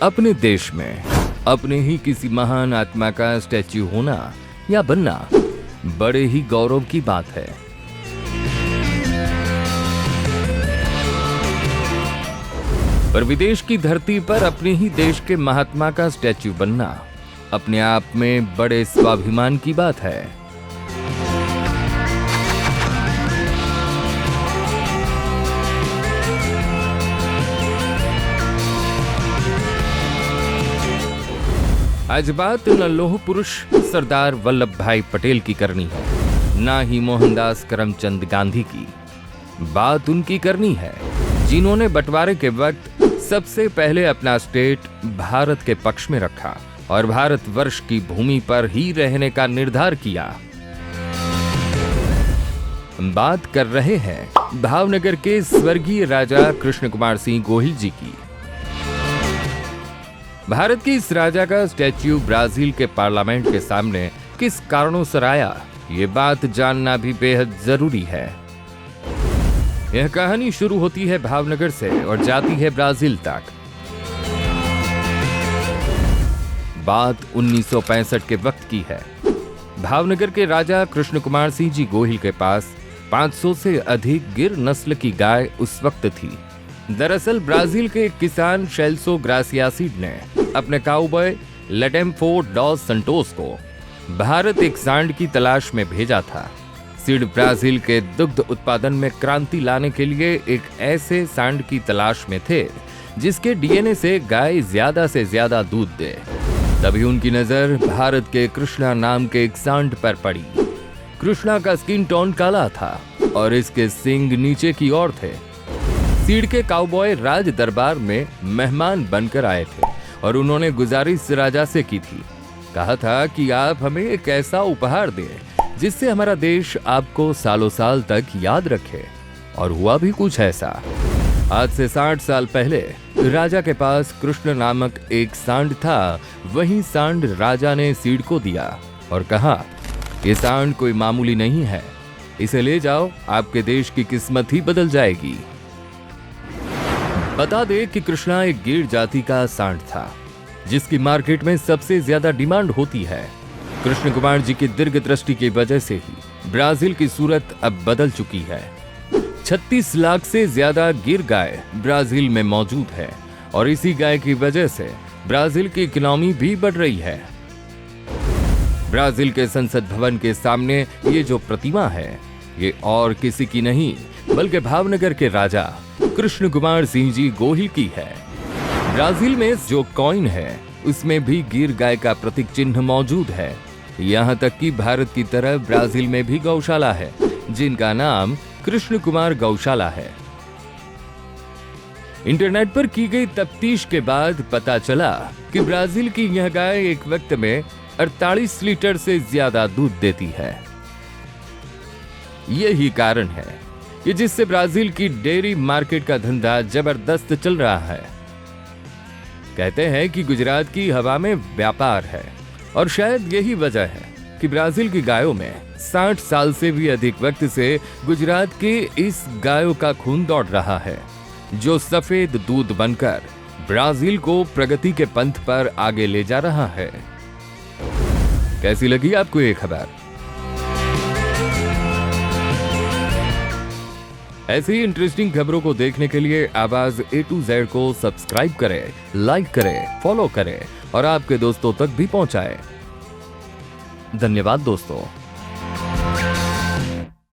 अपने देश में अपने ही किसी महान आत्मा का स्टैच्यू होना या बनना बड़े ही गौरव की बात है। पर विदेश की धरती पर अपने ही देश के महात्मा का स्टैच्यू बनना अपने आप में बड़े स्वाभिमान की बात है। आज बात न लौह पुरुष सरदार वल्लभ भाई पटेल की करनी है, ना ही मोहनदास करमचंद गांधी की। बात उनकी करनी है जिन्होंने बंटवारे के वक्त सबसे पहले अपना स्टेट भारत के पक्ष में रखा और भारतवर्ष की भूमि पर ही रहने का निर्धार किया। बात कर रहे हैं भावनगर के स्वर्गीय राजा कृष्ण कुमार सिंह गोहिल जी की। भारत के इस राजा का स्टैच्यू ब्राजील के पार्लियामेंट के सामने किस कारणों से आया, ये बात जानना भी बेहद जरूरी है। यह कहानी शुरू होती है भावनगर से और जाती है ब्राजील तक। बात 1965 के वक्त की है। भावनगर के राजा कृष्ण कुमार सिंह जी गोहिल के पास 500 से अधिक गिर नस्ल की गाय उस वक्त थी। दरअसल ब्राजील के किसान शेल्सो ग्रासियासीड ने अपने काउबॉय लेटेम्फो डॉस संटोस को भारत एक सांड की तलाश में भेजा था। सीड ब्राजील के दुग्ध उत्पादन में क्रांति लाने के लिए एक ऐसे सांड की तलाश में थे जिसके डीएनए से गाय ज्यादा से ज्यादा दूध दे। तभी उनकी नजर भारत के कृष्णा नाम के एक सांड पर पड़ी। कृष्णा का स्किन टोन काला था और इसके सींग नीचे की ओर थे। सीड के काउबॉय राज दरबार में मेहमान बनकर आए थे और उन्होंने गुजारिश राजा से की थी। कहा था कि आप हमें एक ऐसा उपहार दें जिससे हमारा देश आपको सालों साल तक याद रखे। और हुआ भी कुछ ऐसा। आज से 60 साल पहले राजा के पास कृष्ण नामक एक सांड था। वही सांड राजा ने सीड को दिया और कहा, ये सांड कोई मामूली नहीं है, इसे ले जाओ, आपके देश की किस्मत ही बदल जाएगी। बता दे कि कृष्णा एक गिर जाति का सांड था जिसकी मार्केट में सबसे ज्यादा डिमांड होती है। कृष्ण कुमार जी की दीर्घ दृष्टि की वजह से ही ब्राजील की सूरत अब बदल चुकी है। 36 लाख से ज्यादा गिर गाय ब्राजील में मौजूद है और इसी गाय की वजह से ब्राजील की इकोनॉमी भी बढ़ रही है। ब्राजील के संसद भवन के सामने ये जो प्रतिमा है, ये और किसी की नहीं बल्कि भावनगर के राजा कृष्ण कुमार सिंह जी गोहिल की है। ब्राजील में जो कॉइन है उसमें भी गिर गाय का प्रतीक चिन्ह मौजूद है। यहाँ तक कि भारत की तरह ब्राजील में भी गौशाला है जिनका नाम कृष्ण कुमार गौशाला है। इंटरनेट पर की गई तफ्तीश के बाद पता चला कि ब्राजील की यह गाय एक वक्त में 48 लीटर से ज्यादा दूध देती है। यही कारण है कि जिससे ब्राजील की डेयरी मार्केट का धंधा जबरदस्त चल रहा है। कहते हैं कि गुजरात की हवा में व्यापार है और शायद यही वजह है कि ब्राजील की गायों में 60 साल से भी अधिक वक्त से गुजरात के इस गायों का खून दौड़ रहा है जो सफेद दूध बनकर ब्राजील को प्रगति के पंथ पर आगे ले जा रहा है। कैसी लगी आपको ये खबर? ऐसी ही इंटरेस्टिंग खबरों को देखने के लिए आवाज A to Z को सब्सक्राइब करें, लाइक करें, फॉलो करें और आपके दोस्तों तक भी पहुंचाएं। धन्यवाद दोस्तों।